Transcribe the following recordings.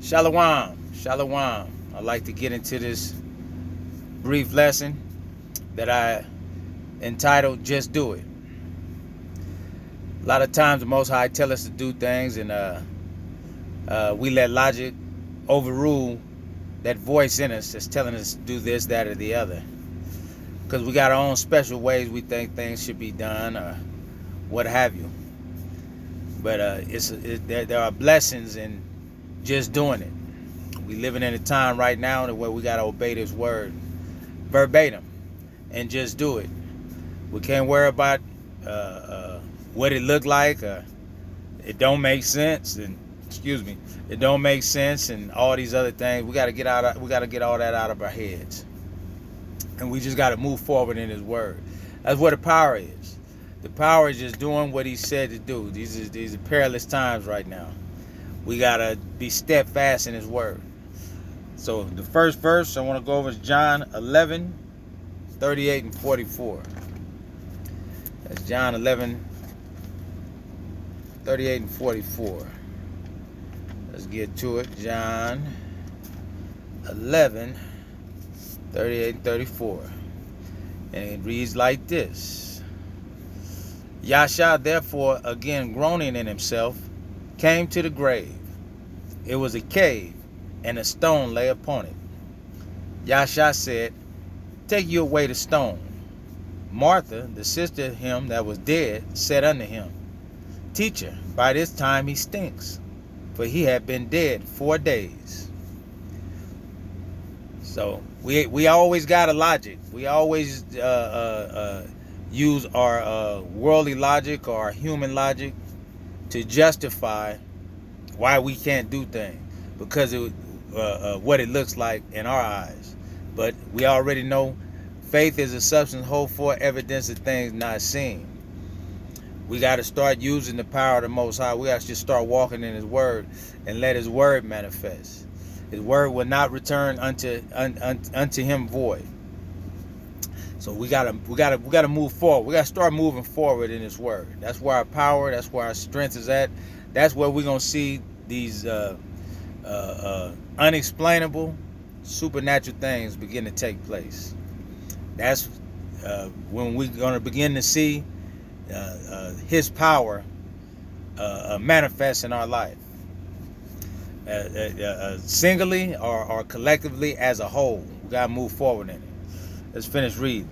Shalom, shalom. I'd like to get into this brief lesson that I entitled Just Do It. A lot of times the Most High tell us to do things and we let logic overrule that voice in us that's telling us to do this, that, or the other. Because we got our own special ways we think things should be done or what have you. But there are blessings in just doing it. We living in a time right now where we got to obey this word verbatim and just do it. We can't worry about what it looked like. It don't make sense, and it don't make sense, and all these other things. We got to get out. We got to get all that out of our heads, and we just got to move forward in His word. That's what the power is. The power is just doing what He said to do. These are perilous times right now. We got to be steadfast in His word. So the first verse I want to go over is John 11, 38 and 44. That's John 11, 38 and 44. Let's get to it. John 11, 38 and 34. And it reads like this. Yahshua therefore, again groaning in himself, came to the grave. It was a cave, and a stone lay upon it. Yahshua said, Take you away the stone. Martha, the sister of him that was dead, said unto him, Teacher, by this time he stinks, for he had been dead 4 days. So we always got a logic. We always use our worldly logic or our human logic to justify why we can't do things because of what it looks like in our eyes. But we already know faith is a substance hoped for, evidence of things not seen. We got to start using the power of the Most High. We got to just start walking in His word and let His word manifest. His word will not return unto Him void. So we gotta move forward. We gotta start moving forward in His word. That's where our power, that's where our strength is at. That's where we're gonna see these unexplainable, supernatural things begin to take place. That's when we're gonna begin to see His power manifest in our life, singly or collectively as a whole. We gotta move forward in it. Let's finish reading.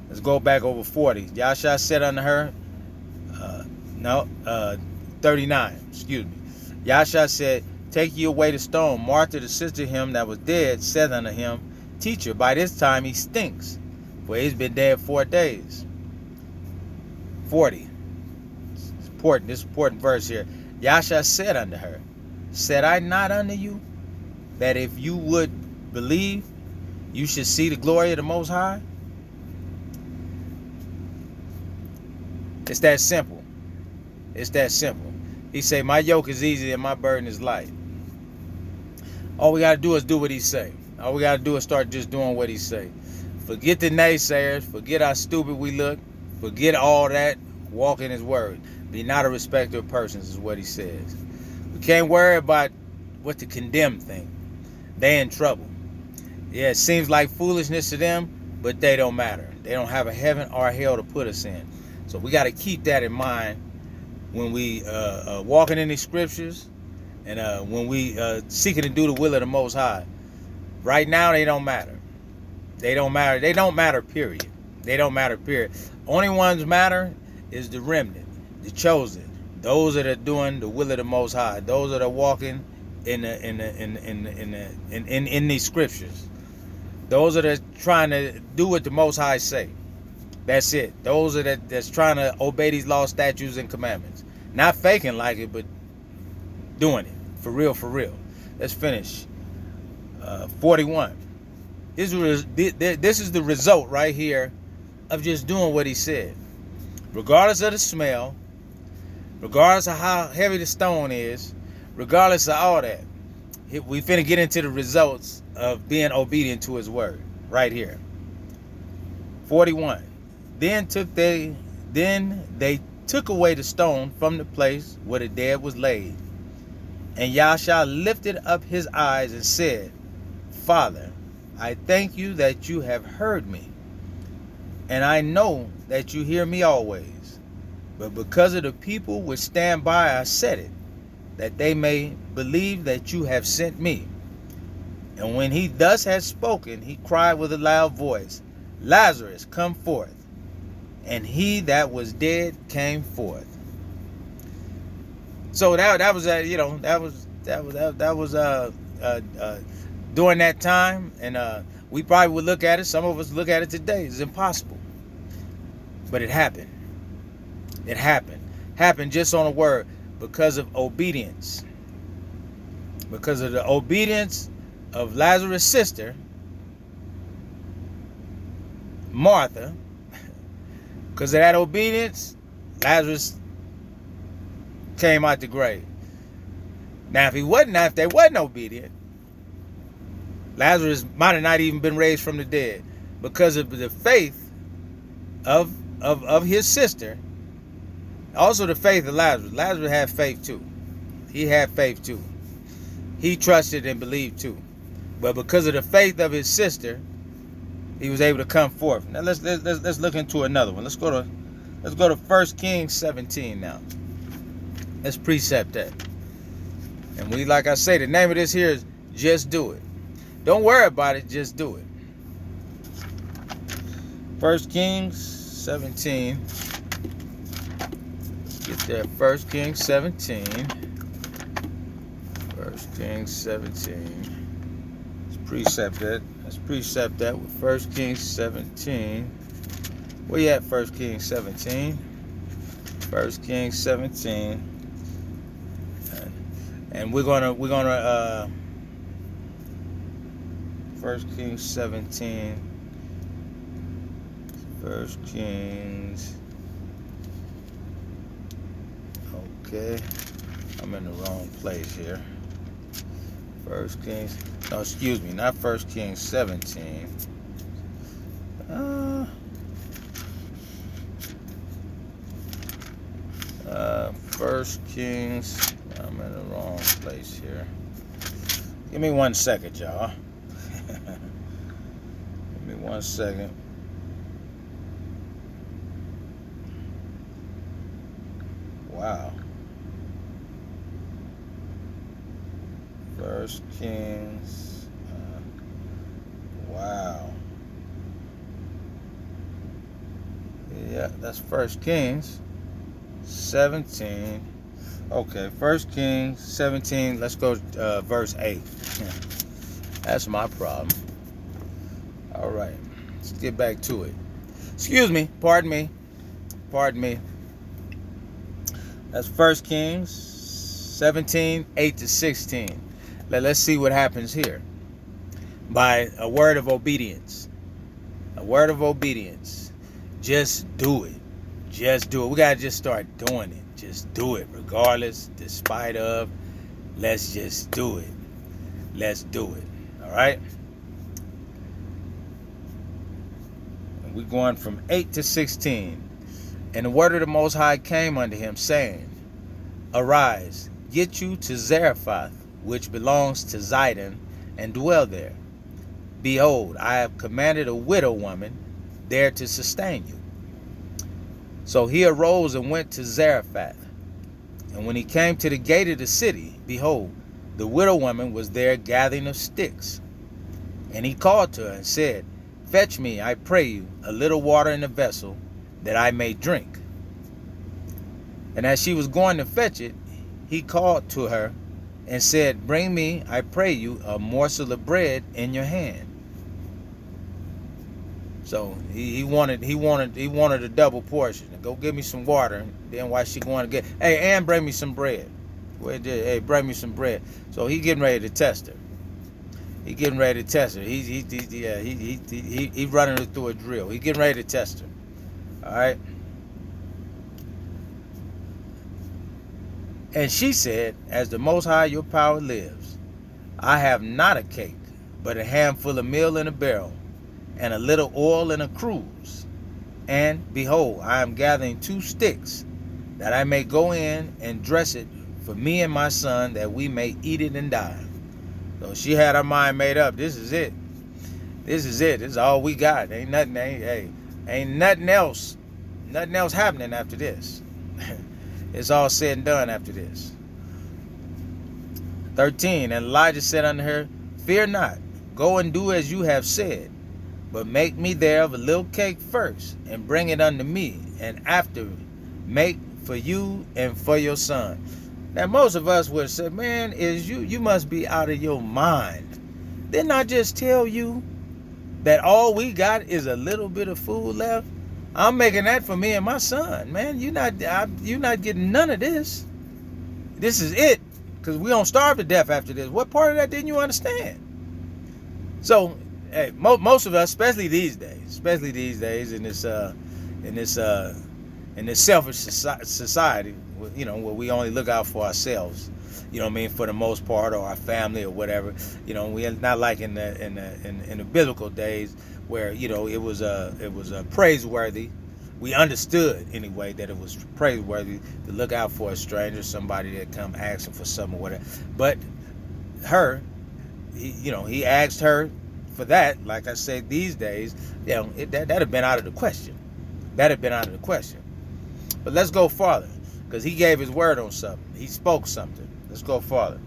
Let's go back over 40. Yahshua said unto her, 39, excuse me. Yahshua said, Take ye away the stone. Martha, the sister of him that was dead, said unto him, Teacher, by this time he stinks, for he's been dead 4 days. 40. This important verse here. Yahshua said unto her, Said I not unto you, that if you would believe, you should see the glory of the Most High? It's that simple. It's that simple. He say, my yoke is easy and my burden is light. All we got to do is do what He say. All we got to do is start just doing what He say. Forget the naysayers. Forget how stupid we look. Forget all that. Walk in His word. Be not a respecter of persons is what He says. We can't worry about what the condemned think. They in trouble. Yeah, it seems like foolishness to them, but they don't matter. They don't have a heaven or a hell to put us in. So we got to keep that in mind when we walking in these scriptures and when we seeking to do the will of the Most High. Right now, they don't matter. They don't matter. They don't matter, period. They don't matter, period. Only ones matter is the remnant, the chosen, those that are doing the will of the Most High, those that are walking in these scriptures. Those that are trying to do what the Most High say. That's it. Those are that's trying to obey these laws, statutes, and commandments. Not faking like it, but doing it. For real, for real. Let's finish. 41. This is the result right here of just doing what He said. Regardless of the smell, regardless of how heavy the stone is, regardless of all that, we finna get into the results of being obedient to His word right here. 41. Then they took away the stone from the place where the dead was laid. And Yahshua lifted up his eyes and said, Father, I thank you that you have heard me, and I know that you hear me always. But because of the people which stand by, I said it, that they may believe that you have sent me. And when he thus had spoken, he cried with a loud voice, Lazarus, come forth. And he that was dead came forth. So that was during that time, and we probably would look at it. Some of us look at it today. It's impossible, but it happened. It happened. Happened just on a word, because of obedience. Because of the obedience of Lazarus' sister, Martha. Because of that obedience, Lazarus came out the grave. Now, if they wasn't obedient, Lazarus might have not even been raised from the dead. Because of the faith of his sister, also the faith of Lazarus. Lazarus had faith too. He had faith too. He trusted and believed too. But because of the faith of his sister, he was able to come forth. Now let's look into another one. Let's go to 1 Kings 17 now. Let's precept that. And we, like I say, the name of this here is Just Do It. Don't worry about it, just do it. 1 Kings 17. Let's get there. 1 Kings 17. 1 Kings 17. Let's precept that with 1 Kings 17. Where you at, 1 Kings 17? 1 Kings 17. And we're gonna 1 Kings 17. 1 Kings. Okay. I'm in the wrong place here. 1 Kings. No, excuse me, not 1 Kings 17. 1 Kings. I'm in the wrong place here. Give me 1 second, y'all. Give me 1 second. Wow. 1 Kings. Wow. Yeah, that's 1 Kings 17. Okay, 1 Kings 17. Let's go verse 8. That's my problem. All right, let's get back to it. Excuse me. Pardon me. That's 1 Kings 17, 8 to 16. Let's see what happens here. By a word of obedience. A word of obedience. Just do it. Just do it. We got to just start doing it. Just do it. Regardless, despite of. Let's just do it. Let's do it. All right? And we're going from 8 to 16. And the word of the Most High came unto him, saying, Arise, get you to Zarephath, which belongs to Zidon, and dwell there. Behold, I have commanded a widow woman there to sustain you. So he arose and went to Zarephath. And when he came to the gate of the city, behold, the widow woman was there gathering of sticks. And he called to her and said, Fetch me, I pray you, a little water in a vessel, that I may drink. And as she was going to fetch it, he called to her and said, Bring me, I pray you, a morsel of bread in your hand. So he wanted a double portion. Go get me some water. And then while she going to get, hey, and bring me some bread. Hey, bring me some bread. So he getting ready to test her. He's running her through a drill. He getting ready to test her. All right. And she said, As the Most High your power lives, I have not a cake, but a handful of meal in a barrel, and a little oil in a cruse. And behold, I am gathering 2 sticks, that I may go in and dress it for me and my son, that we may eat it and die. So she had her mind made up. This is it. This is it. This is all we got. Ain't nothing. Ain't nothing else. Nothing else happening after this. It's all said and done after this. 13. And Elijah said unto her, Fear not. Go and do as you have said. But make me there of a little cake first, and bring it unto me, and after make for you and for your son. Now most of us would have said, man, you must be out of your mind. Didn't I just tell you that all we got is a little bit of food left? I'm making that for me and my son. Man, you're not getting none of this. This is it. Because we don't starve to death after this. What part of that didn't you understand? So, hey, most of us, especially these days, in this selfish society, you know, where we only look out for ourselves, you know what I mean, for the most part, or our family or whatever. You know, we're not like in the biblical days where, you know, it was praiseworthy. We understood anyway that it was praiseworthy to look out for a stranger, somebody that come asking for something or whatever. But he asked her for that. Like I said, these days, you know, that'd have been out of the question. That'd have been out of the question. But let's go farther, because he gave his word on something. He spoke something. Let's go farther.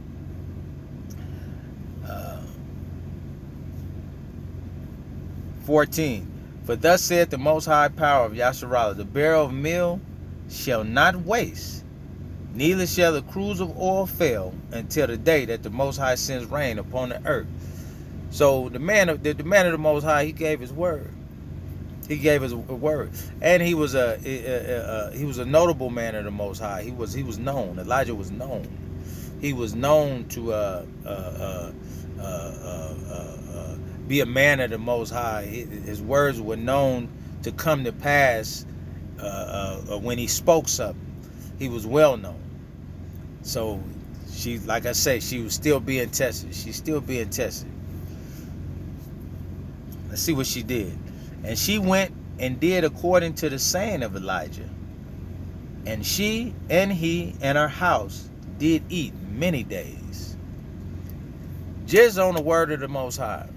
14. For thus saith the most high power of Yasharallah, the barrel of meal shall not waste, neither shall the cruse of oil fail, until the day that the Most High sends rain upon the earth. So the man of the Most High, he gave his word. He gave his word, and he was a notable man of the Most High. He was known. Elijah was known. He was known to be a man of the Most High. His words were known to come to pass when he spoke something. He was well known. So she, like I say, she was still being tested. She's still being tested. Let's see what she did. And she went and did according to the saying of Elijah. And she and he and her house did eat many days. Just on the word of the Most High.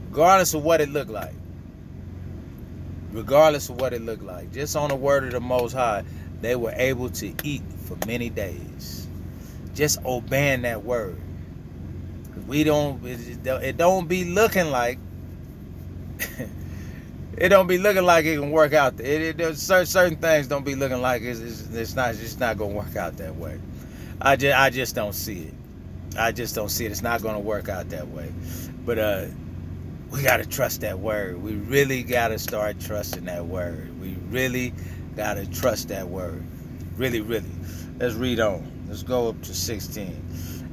Regardless of what it looked like. Regardless of what it looked like. Just on the word of the Most High, they were able to eat for many days. Just obeying that word. It don't be looking like it don't be looking like it can work out. Certain things don't be looking like it's not gonna work out that way. I just don't see it. I just don't see it. It's not gonna work out that way. But we gotta trust that word. We really gotta start trusting that word. We really gotta trust that word. Really, really. Let's read on. Let's go up to 16.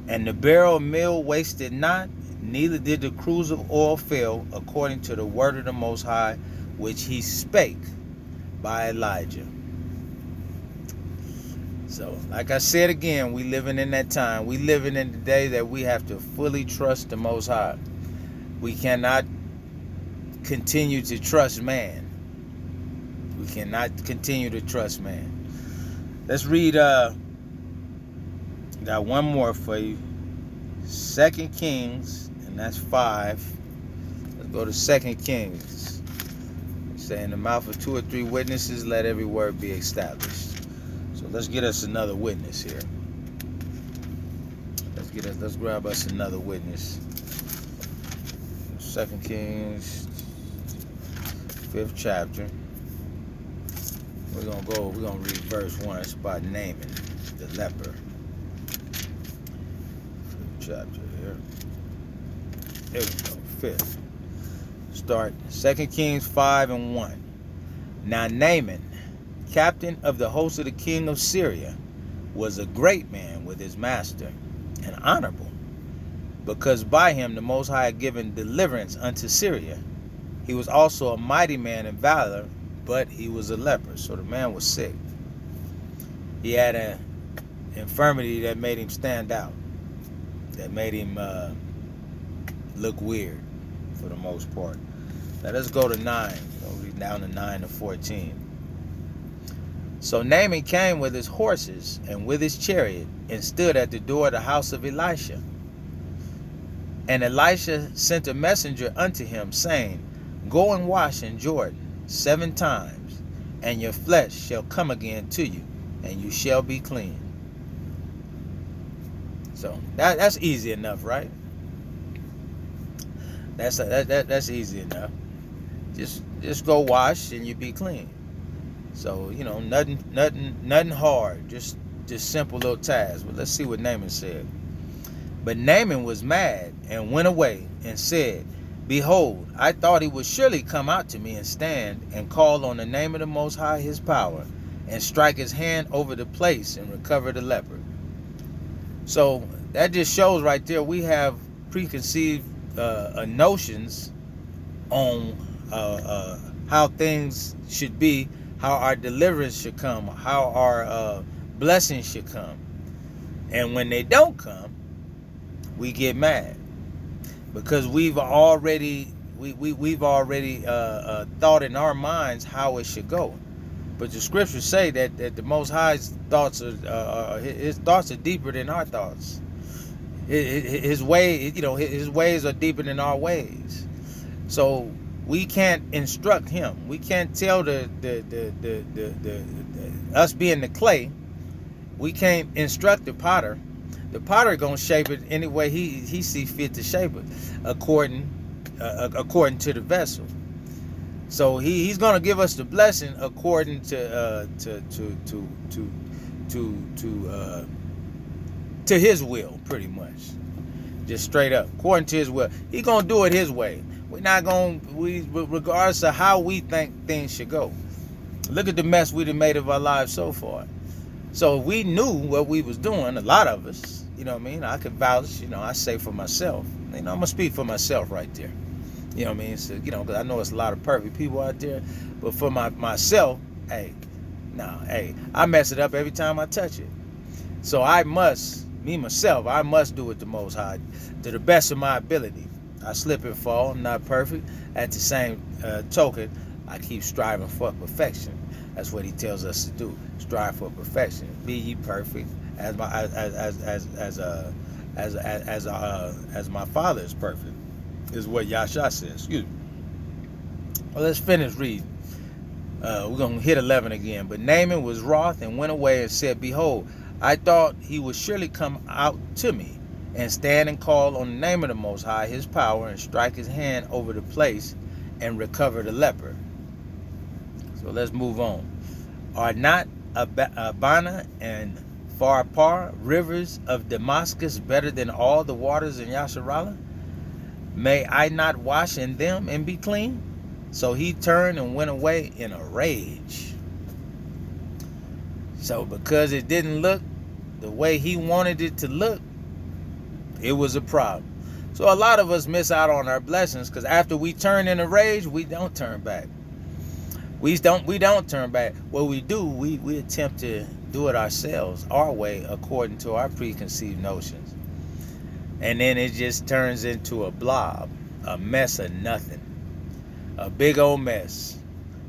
And the barrel of meal wasted not, neither did the cruse of oil fail, according to the word of the Most High, which he spake by Elijah. So, like I said again, we living in that time. We living in the day that we have to fully trust the Most High. We cannot continue to trust man. We cannot continue to trust man. Let's read, got one more for you. 2 Kings, and that's 5. Let's go to 2 Kings. Say, in the mouth of 2 or 3 witnesses, let every word be established. So let's get us another witness here. Let's grab us another witness. 2 Kings, 5th chapter. We're gonna read verse 1. It's about Naaman, the leper. 5th chapter here. Here we go. 5th. Start 2 Kings 5 and 1. Now Naaman, captain of the host of the king of Syria, was a great man with his master, and honorable, because by him the Most High had given deliverance unto Syria. He was also a mighty man in valor, but he was a leper. So the man was sick. He had an infirmity that made him stand out, that made him look weird for the most part. Now let's go to 9. We'll read down to 9 to 14. So Naaman came with his horses and with his chariot and stood at the door of the house of Elisha. And Elisha sent a messenger unto him, saying, Go and wash in Jordan 7 times, and your flesh shall come again to you, and you shall be clean. So that's easy enough, right? That's easy enough. Just go wash and you be clean. So nothing hard. Just simple little tasks. But let's see what Naaman said. But Naaman was mad and went away and said, Behold, I thought he would surely come out to me and stand and call on the name of the Most High his power, and strike his hand over the place and recover the leper. So that just shows right there we have preconceived notions on how things should be, how our deliverance should come, how our blessings should come. And when they don't come, we get mad because we've already thought in our minds how it should go. But the scriptures say that the Most High's thoughts his thoughts are deeper than our thoughts. His ways are deeper than our ways. So we can't instruct him. We can't tell us being the clay. We can't instruct the potter. The potter gonna shape it any way he see fit to shape it, according to the vessel. So he's gonna give us the blessing according to his will, pretty much. Just straight up, according to his will. He's gonna do it his way. We're not gonna regardless of how we think things should go. Look at the mess we done made of our lives so far. So if we knew what we was doing, a lot of us, you know what I mean? I could vouch, I say for myself. I'm gonna speak for myself right there. You know what I mean? So, because I know it's a lot of perfect people out there. But for myself, I mess it up every time I touch it. So I must do it the Most High, to the best of my ability. I slip and fall. I'm not perfect. At the same token, I keep striving for perfection. That's what he tells us to do. Strive for perfection. Be ye perfect as my Father is perfect. Is what Yahshua says. Excuse me. Well, let's finish reading. We're going to hit 11 again. But Naaman was wroth and went away and said, Behold, I thought he would surely come out to me and stand and call on the name of the Most High, his power, and strike his hand over the place and recover the leper. So let's move on. Are not Abana and Pharpar, rivers of Damascus, better than all the waters in Yasharallah? May I not wash in them and be clean? So he turned and went away in a rage. So because it didn't look the way he wanted it to look, it was a problem. So a lot of us miss out on our blessings because after we turn in a rage, we don't turn back. We don't turn back. What we do, we attempt to do it ourselves, our way, according to our preconceived notions. And then it just turns into a blob, a mess of nothing. A big old mess.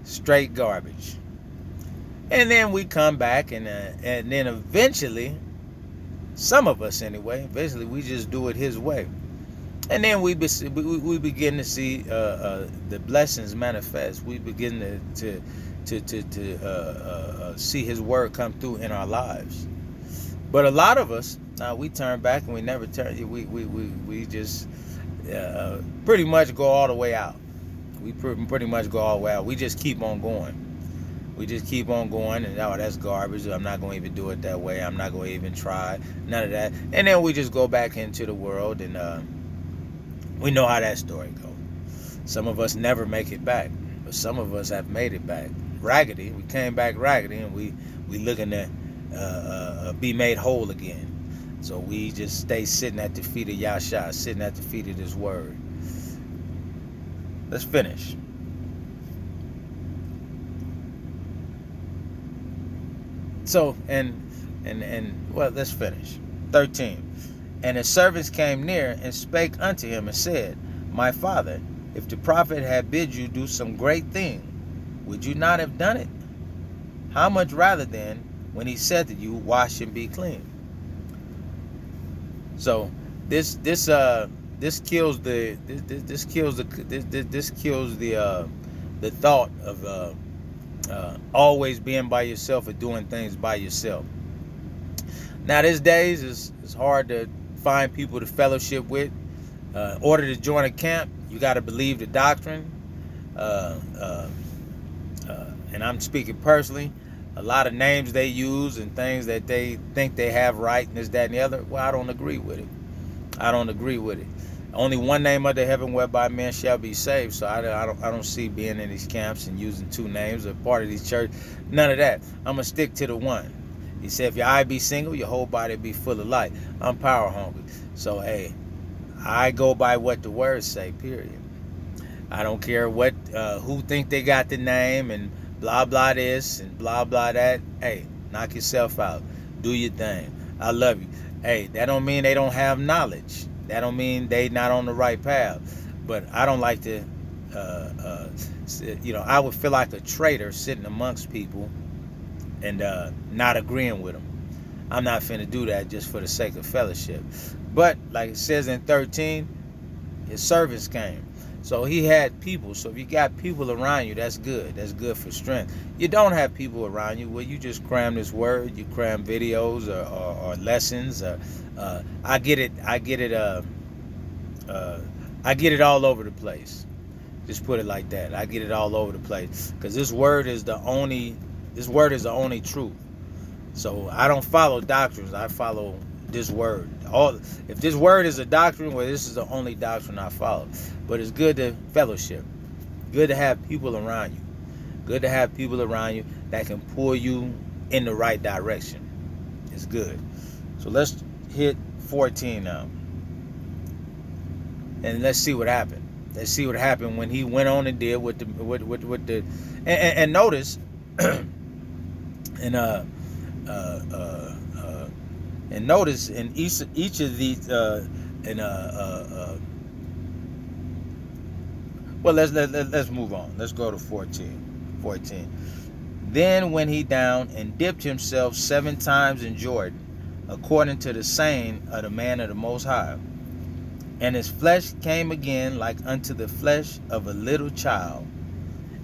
Straight garbage. And then we come back and then eventually, some of us anyway, eventually we just do it his way. And then we begin to see the blessings manifest. We begin to see his word come through in our lives. But a lot of us, we turn back and we never turn. We just pretty much go all the way out. We pretty much go all the way out. We just keep on going. We just keep on going, and that's garbage. I'm not going to even do it that way. I'm not going to even try. None of that. And then we just go back into the world, and we know how that story goes. Some of us never make it back, but some of us have made it back. Raggedy. We came back raggedy, and we looking to be made whole again. So we just stay sitting at the feet of Yahshua, sitting at the feet of this word. Let's finish. So, well, let's finish. 13. And his servants came near and spake unto him and said, My father, if the prophet had bid you do some great thing, would you not have done it? How much rather then when he said to you, wash and be clean? So this kills the thought of always being by yourself or doing things by yourself. Now, these days it's hard to find people to fellowship with. In order to join a camp, you got to believe the doctrine. Uh, uh, and I'm speaking personally. A lot of names they use and things that they think they have right and this, that, and the other. Well, I don't agree with it. I don't agree with it. Only one name under heaven whereby men shall be saved. So I don't see being in these camps and using two names or part of these church. None of that. I'm gonna stick to the one. He said, if your eye be single, your whole body be full of light. I'm power hungry. So hey, I go by what the words say. Period. I don't care what who think they got the name and blah blah this and blah blah that. Hey, knock yourself out. Do your thing. I love you. Hey, that don't mean they don't have knowledge. That don't mean they not on the right path. But I don't like to, I would feel like a traitor sitting amongst people and not agreeing with them. I'm not finna do that just for the sake of fellowship. But like it says in 13, his servants came. So he had people. So if you got people around you, that's good. That's good for strength. You don't have people around you, well, you just cram this word, you cram videos or lessons. I get it. I get it all over the place. Just put it like that. I get it all over the place because this word is the only truth. So I don't follow doctrines. I follow this word. If this word is a doctrine, well, this is the only doctrine I follow. But it's good to fellowship. Good to have people around you. Good to have people around you that can pull you in the right direction. It's good. So let's hit 14 now. And let's see what happened. Let's see what happened when he went on and did with the and notice and notice in each of these well, let's move on. Let's go to 14. Then went he down and dipped himself 7 times in Jordan, according to the saying of the man of the Most High. And his flesh came again like unto the flesh of a little child,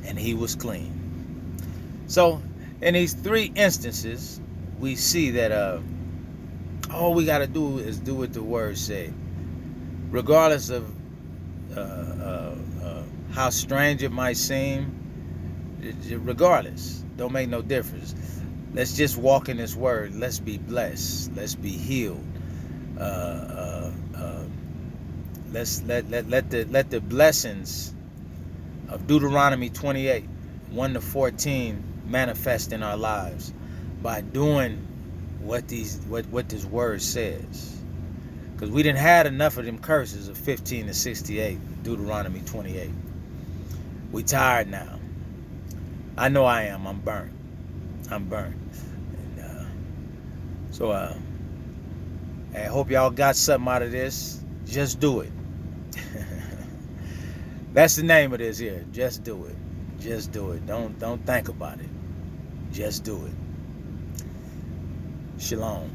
and he was clean. So in these 3 instances, we see that all we got to do is do what the word say, regardless of how strange it might seem. Regardless, don't make no difference. Let's just walk in this word. Let's be blessed. Let's be healed. Let's let the blessings of Deuteronomy 28, 1-14 manifest in our lives by doing what this word says. Because we didn't have enough of them curses of 15-68, Deuteronomy 28. We tired now. I know I am. I'm burnt. And, so I hope y'all got something out of this. Just do it. That's the name of this here. Just do it. Just do it. Don't think about it. Just do it. Shalom.